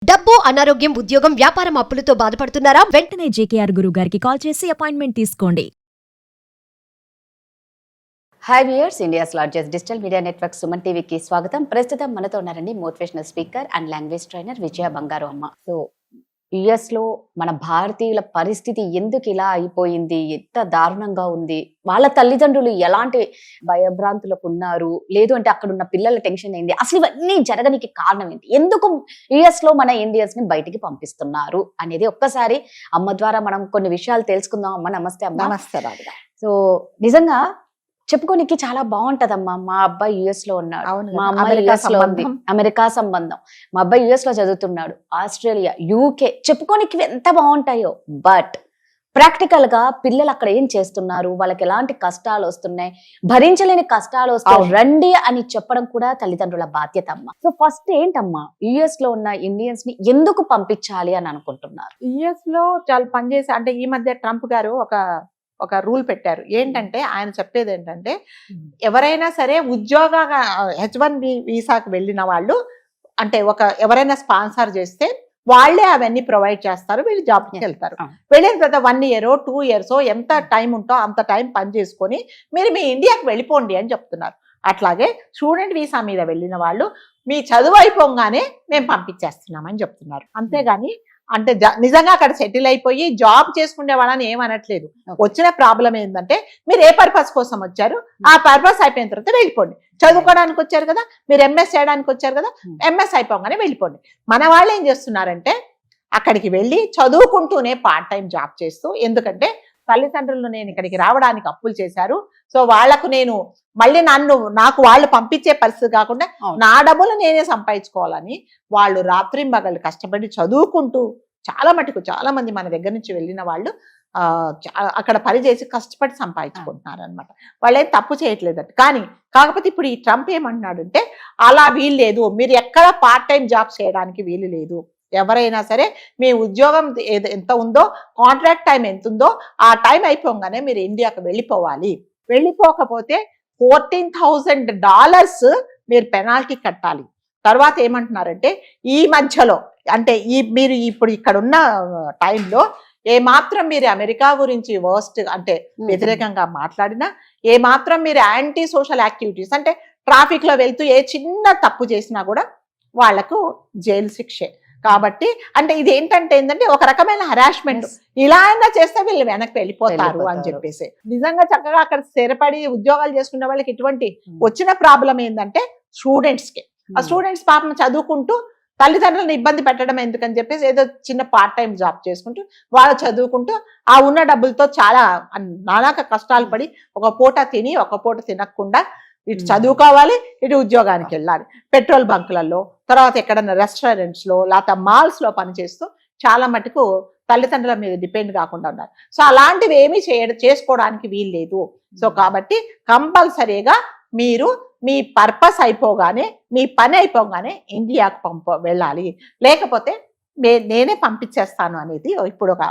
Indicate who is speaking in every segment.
Speaker 1: డబ్బు, అనారోగ్యం, ఉద్యోగం, వ్యాపారం అప్పులతో బాధపడుతున్నారా?
Speaker 2: వెంటనే జేకేఆర్ గురువు గారికి కాల్ చేసి అపాయింట్మెంట్ తీసుకోండి.
Speaker 3: Hi viewers, India's largest digital media network Suman టీవీకి స్వాగతం. ప్రస్తుతం మనతో ఉన్నారండి motivational speaker and language trainer Vijaya Bangaru Amma. So US లో మన భారతీయుల పరిస్థితి ఎందుకు ఇలా అయిపోయింది, ఎంత దారుణంగా ఉంది, వాళ్ళ తల్లిదండ్రులు ఎలాంటి భయభ్రాంతులకు ఉన్నారు, లేదు అంటే అక్కడ ఉన్న పిల్లల టెన్షన్ ఏంది, అసలు ఇవన్నీ జరగడానికి కారణం ఏంటి, ఎందుకు యుఎస్ లో మన ఇండియన్స్ ని బయటికి పంపిస్తున్నారు అనేది ఒక్కసారి అమ్మ ద్వారా మనం కొన్ని విషయాలు తెలుసుకుందాం. అమ్మ నమస్తే. అమ్మ
Speaker 4: నమస్తే రాధిక.
Speaker 3: సో నిజంగా చెప్పుకోనికి చాలా బాగుంటదమ్మా. మా అబ్బాయి యుఎస్ లో ఉన్నాడు, మా అమ్మాయి యుఎస్ లో ఉంది, అమెరికా సంబంధం, మా అబ్బాయి యుఎస్ లో చదువుతున్నాడు, ఆస్ట్రేలియా, యూకే, చెప్పుకోనికి ఎంత బాగుంటాయో. బట్ ప్రాక్టికల్ గా పిల్లలు అక్కడ ఏం చేస్తున్నారు, వాళ్ళకి ఎలాంటి కష్టాలు వస్తున్నాయి, భరించలేని కష్టాలు వస్తాయి, రండి అని చెప్పడం కూడా తల్లిదండ్రుల బాధ్యత అమ్మా. సో ఫస్ట్ ఏంటమ్మా, యుఎస్ లో ఉన్న ఇండియన్స్ ని ఎందుకు పంపించాలి అని అనుకుంటున్నారు?
Speaker 4: యుఎస్ లో చాలా పనిచేసి, అంటే ఈ మధ్య ట్రంప్ గారు ఒక రూల్ పెట్టారు. ఏంటంటే ఆయన చెప్పేది ఏంటంటే, ఎవరైనా సరే ఉద్యోగ H1B వీసాకి వెళ్ళిన వాళ్ళు, అంటే ఎవరైనా స్పాన్సర్ చేస్తే వాళ్ళే అవన్నీ ప్రొవైడ్ చేస్తారు, వీళ్ళు జాబ్కి వెళ్తారు. వెళ్ళిన తర్వాత 1 year 2 years ఎంత టైం ఉంటో అంత టైం పని చేసుకొని మీరు మీ ఇండియాకి వెళ్ళిపోండి అని చెప్తున్నారు. అట్లాగే స్టూడెంట్ వీసా మీద వెళ్ళిన వాళ్ళు మీ చదువు అయిపోగానే మేము పంపించేస్తున్నామని చెప్తున్నారు. అంతేగాని అంటే నిజంగా అక్కడ సెటిల్ అయిపోయి జాబ్ చేసుకునే వాళ్ళని ఏమనట్లేదు. వచ్చిన ప్రాబ్లం ఏంటంటే, మీరు ఏ పర్పస్ కోసం వచ్చారు, ఆ పర్పస్ అయిపోయిన తర్వాత వెళ్ళిపోండి. చదువుకోవడానికి వచ్చారు కదా, మీరు ఎంఎస్ చేయడానికి వచ్చారు కదా, ఎంఎస్ అయిపోగానే వెళ్ళిపోండి. మన వాళ్ళు ఏం చేస్తున్నారంటే, అక్కడికి వెళ్ళి చదువుకుంటూనే పార్ట్ టైం జాబ్ చేస్తూ, ఎందుకంటే తల్లిదండ్రులు నేను ఇక్కడికి రావడానికి అప్పులు చేశారు, సో వాళ్లకు నేను మళ్ళీ నాకు వాళ్ళు పంపించే పరిస్థితి కాకుండా నా డబ్బులు నేనే సంపాదించుకోవాలని వాళ్ళు రాత్రింబగళ్ళు కష్టపడి చదువుకుంటూ, చాలా మంది మన దగ్గర నుంచి వెళ్ళిన వాళ్ళు అక్కడ పని చేసి కష్టపడి సంపాదించుకుంటున్నారు అనమాట. వాళ్ళేం తప్పు చేయట్లేదట. కాకపోతే ఇప్పుడు ఈ ట్రంప్ ఏమంటున్నాడంటే, అలా వీలు లేదు, మీరు ఎక్కడ పార్ట్ టైం జాబ్ చేయడానికి వీలు లేదు, ఎవరైనా సరే మీ ఉద్యోగం ఎంత ఉందో, కాంట్రాక్ట్ టైం ఎంత ఉందో ఆ టైం అయిపోగానే మీరు ఇండియాకు వెళ్ళిపోవాలి. వెళ్ళిపోకపోతే $14,000 మీరు పెనాల్టీ కట్టాలి. తర్వాత ఏమంటున్నారంటే, ఈ మధ్యలో అంటే మీరు ఇప్పుడు ఇక్కడ ఉన్న టైంలో ఏమాత్రం మీరు అమెరికా గురించి వర్స్ట్ అంటే వ్యతిరేకంగా మాట్లాడినా, ఏమాత్రం మీరు యాంటీ సోషల్ యాక్టివిటీస్ అంటే ట్రాఫిక్ లో వెళ్తూ ఏ చిన్న తప్పు చేసినా కూడా వాళ్లకు జైలు శిక్షే. కాబట్టి అంటే ఇది ఏంటంటే ఒక రకమైన హరాస్మెంట్. ఇలా అయినా చేస్తే వీళ్ళు వెనక్కి వెళ్ళిపోతారు అని చెప్పేసి, నిజంగా చక్కగా అక్కడ స్థిరపడి ఉద్యోగాలు చేసుకునే వాళ్ళకి ఇటువంటి వచ్చిన ప్రాబ్లం ఏంటంటే స్టూడెంట్స్ కి. ఆ స్టూడెంట్స్ పాపం చదువుకుంటూ తల్లిదండ్రులను ఇబ్బంది పెట్టడం ఎందుకని చెప్పేసి ఏదో చిన్న పార్ట్ టైం జాబ్ చేసుకుంటూ వాళ్ళు చదువుకుంటూ ఆ ఉన్న డబ్బులతో చాలా నానాక కష్టాలు పడి ఒక పూట తిని ఒక పూట తినకుండా ఇటు చదువుకోవాలి, ఇటు ఉద్యోగానికి వెళ్ళాలి. పెట్రోల్ బంకులలో, తర్వాత ఎక్కడన్నా రెస్టారెంట్స్ లో, లేకపోతే మాల్స్ లో పనిచేస్తూ చాలా మటుకు తల్లిదండ్రుల మీద డిపెండ్ కాకుండా ఉన్నారు. సో అలాంటివి ఏమీ చేసుకోవడానికి వీలు లేదు. సో కాబట్టి కంపల్సరీగా మీరు మీ పర్పస్ అయిపోగానే, మీ పని అయిపోగానే ఇండియాకు వెళ్ళాలి. లేకపోతే నేనే పంపించేస్తాను అనేది ఇప్పుడు ఒక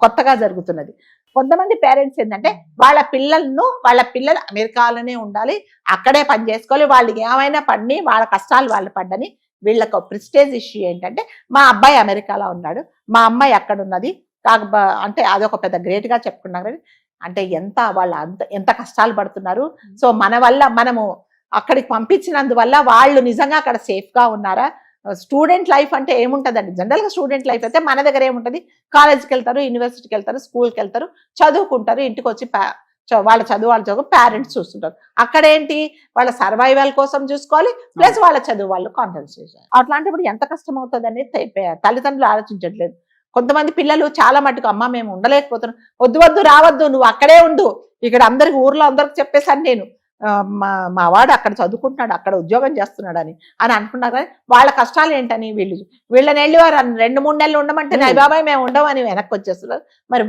Speaker 4: కొత్తగా జరుగుతున్నది. కొంతమంది పేరెంట్స్ ఏంటంటే, వాళ్ళ పిల్లలు అమెరికాలోనే ఉండాలి, అక్కడే పని చేసుకోవాలి, వాళ్ళకి ఏమైనా పడిని వాళ్ళ కష్టాలు వాళ్ళు పడ్డని వీళ్ళకు ప్రిస్టేజ్ ఇష్యూ ఏంటంటే, మా అబ్బాయి అమెరికాలో ఉన్నాడు, మా అమ్మాయి అక్కడ ఉన్నది, అంటే అదొక పెద్ద గ్రేట్ గా చెప్పుకున్నారు. అంటే ఎంత కష్టాలు పడుతున్నారు. సో మనము అక్కడికి పంపించినందువల్ల వాళ్ళు నిజంగా అక్కడ సేఫ్ గా ఉన్నారా? స్టూడెంట్ లైఫ్ అంటే ఏముంటదండి, జనరల్ గా స్టూడెంట్ లైఫ్ అయితే మన దగ్గర ఏముంటది, కాలేజ్కి వెళ్తారు, యూనివర్సిటీకి వెళ్తారు, స్కూల్కి వెళ్తారు, చదువుకుంటారు, ఇంటికి వచ్చి వాళ్ళ చదువు పేరెంట్స్ చూస్తుంటారు. అక్కడ ఏంటి, వాళ్ళ సర్వైవల్ కోసం చూసుకోవాలి, ప్లస్ వాళ్ళ చదువు వాళ్ళు కాన్సన్ట్రేషన్. అట్లాంటిప్పుడు ఎంత కష్టం అవుతుంది అనేది తల్లిదండ్రులు ఆలోచించట్లేదు. కొంతమంది పిల్లలు చాలా మటుకు, అమ్మ మేము ఉండలేకపోతున్నాం, వద్దు రావద్దు, నువ్వు అక్కడే ఉండు, ఇక్కడ ఊర్లో అందరికి చెప్పేసాను నేను, మా వాడు అక్కడ చదువుకుంటున్నాడు, అక్కడ ఉద్యోగం చేస్తున్నాడు అని అనుకున్నారు. కానీ వాళ్ళ కష్టాలు ఏంటని వీళ్ళని వెళ్ళి వారు 2-3 నెలలు ఉండమంటే నై బాబాయ్ మేము ఉండమని వెనక్కి వచ్చేస్తున్నారు. మరి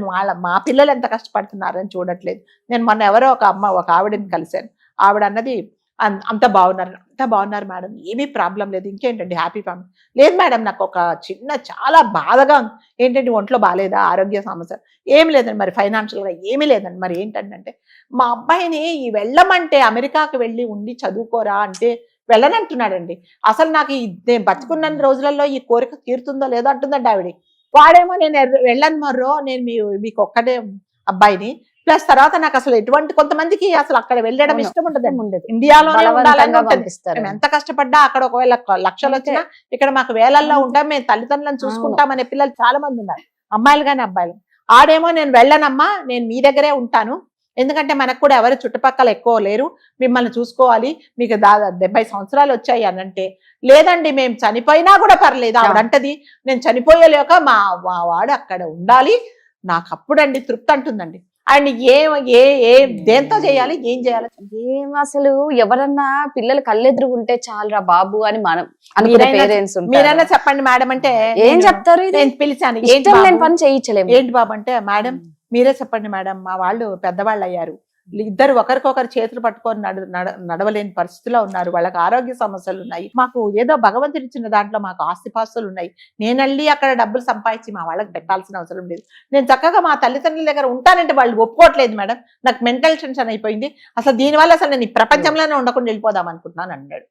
Speaker 4: మా పిల్లలు ఎంత కష్టపడుతున్నారని చూడట్లేదు. నేను మొన్న ఎవరో ఒక ఆవిడని కలిశాను. ఆవిడ అన్నది, అంత బాగున్నారు మేడం, ఏమీ ప్రాబ్లం లేదు, ఇంకేంటండి హ్యాపీ ఫ్యామిలీ. లేదు మేడం, నాకు ఒక చాలా బాధగా ఏంటంటే, ఒంట్లో బాగాలేదా, ఆరోగ్య సమస్య ఏమి లేదండి, మరి ఫైనాన్షియల్గా ఏమీ లేదండి, మరి ఏంటంటే మా అబ్బాయిని వెళ్ళమంటే అమెరికాకి వెళ్ళి ఉండి చదువుకోరా అంటే వెళ్ళనంటున్నాడండి. అసలు నాకు నేను బతుకున్న రోజులలో ఈ కోరిక తీరుతుందో లేదో అంటుందండి ఆవిడ. వాడేమో నేను వెళ్ళను మర్రో, నేను మీకు ఒక్కడే అబ్బాయిని, ప్లస్ తర్వాత నాకు అసలు ఎటువంటి, కొంతమందికి అసలు అక్కడ వెళ్ళడం ఇష్టం ఉండదు, ఇండియాలోనే ఉండాలని ఉంటుంది. మేము ఎంత కష్టపడ్డా అక్కడ ఒకవేళ లక్షలు వచ్చినా ఇక్కడ మాకు వేలల్లో ఉంటాం, మేము తల్లిదండ్రులను చూసుకుంటాం అనే పిల్లలు చాలా మంది ఉన్నారు, అమ్మాయిలు కానీ అబ్బాయిలు. ఆడేమో నేను వెళ్ళనమ్మా, నేను మీ దగ్గరే ఉంటాను, ఎందుకంటే మనకు కూడా ఎవరు చుట్టుపక్కల ఎక్కువ లేరు, మిమ్మల్ని చూసుకోవాలి, మీకు 70 సంవత్సరాలు వచ్చాయి అని అంటే, లేదండి మేము చనిపోయినా కూడా పర్లేదు ఆవిడంటది, నేను చనిపోయలేక మా వాడు అక్కడ ఉండాలి, నాకు అప్పుడండి తృప్తి అంటుందండి. అండ్ దేంతో చేయాలి, ఏం చేయాలి,
Speaker 3: ఏం అసలు ఎవరన్నా పిల్లలు కళ్ళెదురు ఉంటే చాలురా బాబు అని మనం అనుకునే పేరెంట్స్
Speaker 4: మీరైనా చెప్పండి మేడం అంటే
Speaker 3: ఏం చెప్తారు,
Speaker 4: నేను పిలిచాను,
Speaker 3: పని చేయించలేము,
Speaker 4: ఏంటి బాబు అంటే, మేడం మీరే చెప్పండి మేడం, మా వాళ్ళు పెద్దవాళ్ళు అయ్యారు, ఇద్దరు ఒకరికొకరు చేతులు పట్టుకొని నడవలేని పరిస్థితిలో ఉన్నారు, వాళ్ళకి ఆరోగ్య సమస్యలు ఉన్నాయి, మాకు ఏదో భగవంతుడి ఇచ్చిన దాంట్లో మాకు ఆస్తిపాస్తులు ఉన్నాయి, నేను వెళ్ళి అక్కడ డబ్బులు సంపాదించి మా వాళ్ళకి పెట్టాల్సిన అవసరం లేదు, నేను చక్కగా మా తల్లిదండ్రుల దగ్గర ఉంటానంటే వాళ్ళు ఒప్పుకోవట్లేదు మేడం, నాకు మెంటల్ టెన్షన్ అయిపోయింది, అసలు దీనివల్ల అసలు నేను ఈ ప్రపంచంలోనే ఉండకుండా వెళ్ళిపోదాం అనుకుంటున్నాను అన్నాడు.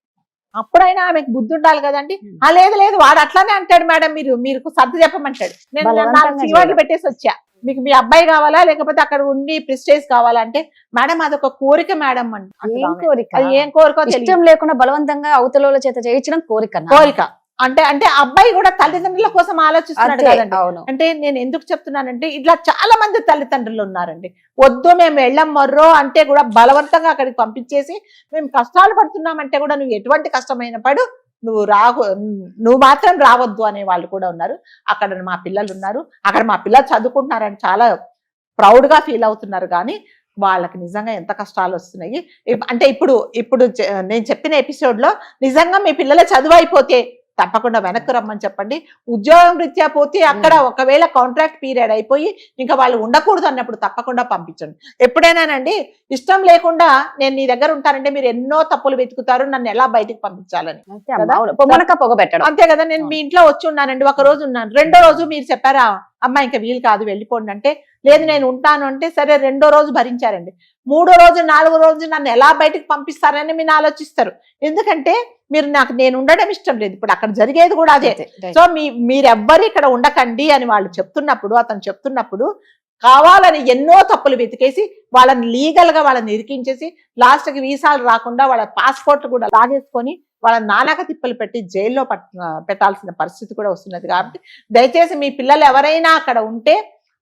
Speaker 4: అప్పుడైనా ఆమెకు బుద్ధి ఉండాలి కదండి. లేదు లేదు వాడు అట్లానే అంటాడు మేడం, మీరు సర్ది చెప్పమంటాడు, నేను 4 చీవాట్లు పెట్టేసి వచ్చా, మీకు మీ అబ్బాయి కావాలా లేకపోతే అక్కడ ఉండి ప్రిస్టేజ్ కావాలా అంటే, మేడం అదొక కోరిక మేడం అంటే, ఏం కోరిక
Speaker 3: ఇష్టం లేకుండా బలవంతంగా అవతల చేత చేయించడం కోరిక
Speaker 4: అంటే అబ్బాయి కూడా తల్లిదండ్రుల కోసం ఆలోచిస్తున్నాడు కదండి. అంటే నేను ఎందుకు చెప్తున్నానంటే, ఇట్లా చాలా మంది తల్లిదండ్రులు ఉన్నారండి, వద్దు మేము వెళ్ళం మర్రో అంటే కూడా బలవంతంగా అక్కడికి పంపించేసి, మేము కష్టాలు పడుతున్నామంటే కూడా నువ్వు ఎటువంటి కష్టమైన పడు, నువ్వు మాత్రం రావద్దు అనే వాళ్ళు కూడా ఉన్నారు. అక్కడ మా పిల్లలు ఉన్నారు, అక్కడ మా పిల్లలు చదువుకుంటున్నారని చాలా ప్రౌడ్ గా ఫీల్ అవుతున్నారు, కానీ వాళ్ళకి నిజంగా ఎంత కష్టాలు వస్తున్నాయి అంటే, ఇప్పుడు నేను చెప్పిన ఎపిసోడ్ లో నిజంగా మీ పిల్లల చదువు అయిపోతే తప్పకుండా వెనక్కి రమ్మని చెప్పండి, ఉద్యోగం రీత్యా పోతే అక్కడ ఒకవేళ కాంట్రాక్ట్ పీరియడ్ అయిపోయి ఇంకా వాళ్ళు ఉండకూడదు అన్నప్పుడు తప్పకుండా పంపించండి. ఎప్పుడైనానండి ఇష్టం లేకుండా నేను నీ దగ్గర ఉంటానంటే మీరు ఎన్నో తప్పులు వెతుకుతారు, నన్ను ఎలా బయటికి పంపించాలని, అంతే కదా. నేను మీ ఇంట్లో వచ్చి ఉన్నానండి, ఒక రోజు ఉన్నాను, రెండో రోజు మీరు చెప్పారా అమ్మ ఇంకా వీలు కాదు వెళ్ళిపోండి అంటే, లేదు నేను ఉంటాను అంటే, సరే రెండో రోజు భరించారండి, మూడో రోజు 4వ రోజు నన్ను ఎలా బయటకు పంపిస్తారని మీరు ఆలోచిస్తారు, ఎందుకంటే నేను ఉండడం ఇష్టం లేదు, ఇప్పుడు అక్కడ జరిగేది కూడా అదే. సో మీరెవ్వరు ఇక్కడ ఉండకండి అని వాళ్ళు చెప్తున్నప్పుడు, అతను చెప్తున్నప్పుడు కావాలని ఎన్నో తప్పులు వెతికేసి వాళ్ళని లీగల్ గా వాళ్ళని ఇరికించేసి లాస్ట్ కి వీసాలు రాకుండా వాళ్ళ పాస్పోర్ట్లు కూడా లాగేసుకొని వాళ్ళని నానాక తిప్పలు పెట్టి జైల్లో పెట్టాల్సిన పరిస్థితి కూడా వస్తున్నది. కాబట్టి దయచేసి మీ పిల్లలు ఎవరైనా అక్కడ ఉంటే,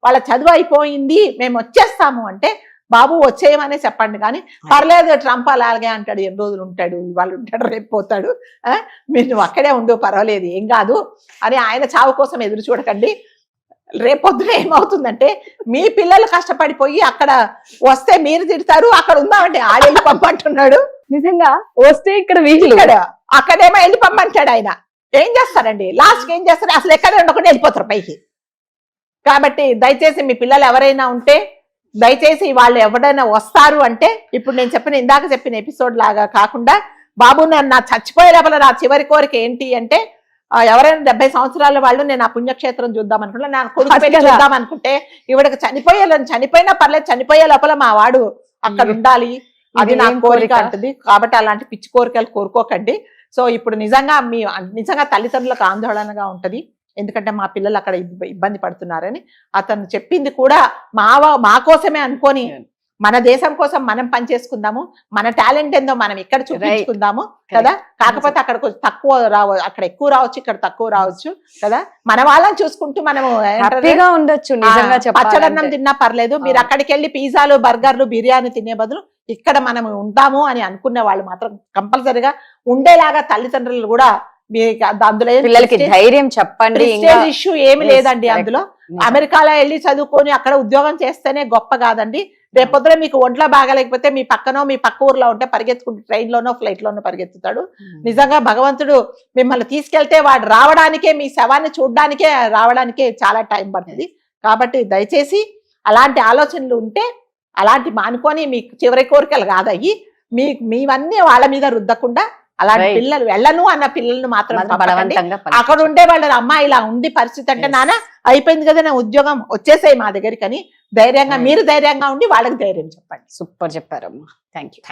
Speaker 4: వాళ్ళ చదువు అయిపోయింది మేము వచ్చేస్తాము అంటే బాబు వచ్చేయమనే చెప్పండి, కానీ పర్లేదు ట్రంప్ అలాగే అంటాడు, ఎన్ని రోజులు ఉంటాడు, ఇవాళ ఉంటాడు రేపు పోతాడు, మీరు అక్కడే ఉండు పర్వాలేదు ఏం కాదు అని ఆయన చావు కోసం ఎదురు చూడకండి. రేపొద్దున ఏమవుతుందంటే, మీ పిల్లలు కష్టపడిపోయి అక్కడ వస్తే మీరు తిడతారు, అక్కడ ఉందామంటే ఆడెళ్ళి పంపంటున్నాడు,
Speaker 3: నిజంగా వస్తే ఇక్కడ
Speaker 4: అక్కడేమో వెళ్ళి పంపంటాడు ఆయన, ఏం చేస్తారండి లాస్ట్కి ఏం చేస్తారు, అసలు ఎక్కడే ఉండకుండా వెళ్ళిపోతారు పైకి. కాబట్టి దయచేసి మీ పిల్లలు ఎవరైనా ఉంటే, దయచేసి వాళ్ళు ఎవరైనా వస్తారు అంటే, ఇప్పుడు నేను ఇందాక చెప్పిన ఎపిసోడ్ లాగా కాకుండా, బాబు నా చచ్చిపోయే లోపల నా చివరి కోరిక ఏంటి అంటే, ఎవరైనా 70 సంవత్సరాల వాళ్ళు నేను ఆ పుణ్యక్షేత్రం చూద్దాం అనుకుంటే, నా కొడుకు పెళ్లి చూద్దాం అనుకుంటే, ఇవిడకి చనిపోయినా పర్లేదు, చనిపోయే లోపల మా వాడు అక్కడ ఉండాలి, అది నా కోరిక అంటుంది. కాబట్టి అలాంటి పిచ్చి కోరికలు కోరుకోకండి. సో ఇప్పుడు నిజంగా తల్లిదండ్రులకు ఆందోళనగా ఉంటది, ఎందుకంటే మా పిల్లలు అక్కడ ఇబ్బంది పడుతున్నారని. అతను చెప్పింది కూడా మా కోసమే అనుకొని, మన దేశం కోసం మనం పనిచేసుకుందాము, మన టాలెంట్ ఏందో మనం ఇక్కడ చూపించుకుందాము కదా. కాకపోతే అక్కడ కొంచెం తక్కువ అక్కడ ఎక్కువ రావచ్చు, ఇక్కడ తక్కువ రావచ్చు కదా. మన వాళ్ళని చూసుకుంటూ మనము
Speaker 3: ఉండొచ్చు,
Speaker 4: పచ్చడన్నం తిన్నా పర్లేదు, మీరు అక్కడికి వెళ్ళి పిజ్జాలు బర్గర్లు బిర్యానీ తినే బదులు ఇక్కడ మనం ఉంటాము అని అనుకునే వాళ్ళు మాత్రం కంపల్సరిగా ఉండేలాగా తల్లిదండ్రులు కూడా అందులో
Speaker 3: పిల్లలకి ధైర్యం చెప్పండి,
Speaker 4: ఇష్యూ ఏమి లేదండి. అందులో అమెరికాలో వెళ్ళి చదువుకొని అక్కడ ఉద్యోగం చేస్తేనే గొప్ప కాదండి. రేపొద్దున మీకు ఒంట్లో బాగాలేకపోతే మీ పక్క ఊర్లో ఉంటే పరిగెత్తుకుంటూ ట్రైన్ లోనో ఫ్లైట్ లోనో పరిగెత్తుతాడు. నిజంగా భగవంతుడు మిమ్మల్ని తీసుకెళ్తే వాడు రావడానికే, మీ శవాన్ని చూడడానికే రావడానికే చాలా టైం పడుతుంది. కాబట్టి దయచేసి అలాంటి ఆలోచనలు ఉంటే అలాంటి మానుకొని మీకు చివరి కోరికలు కాదయ్యి మీవన్నీ వాళ్ళ మీద రుద్దకుండా, అలాంటి పిల్లలు వెళ్ళను అన్న పిల్లలను మాత్రం అక్కడ ఉండే వాళ్ళ అమ్మాయి ఇలా ఉంది పరిస్థితి అంటే, నాన్న అయిపోయింది కదా నా ఉద్యోగం వచ్చేసాయి మా దగ్గరికి అని ధైర్యంగా మీరు ధైర్యంగా ఉండి వాళ్ళకి ధైర్యం చెప్పండి.
Speaker 3: సూపర్ చెప్పారమ్మా, థ్యాంక్ యూ.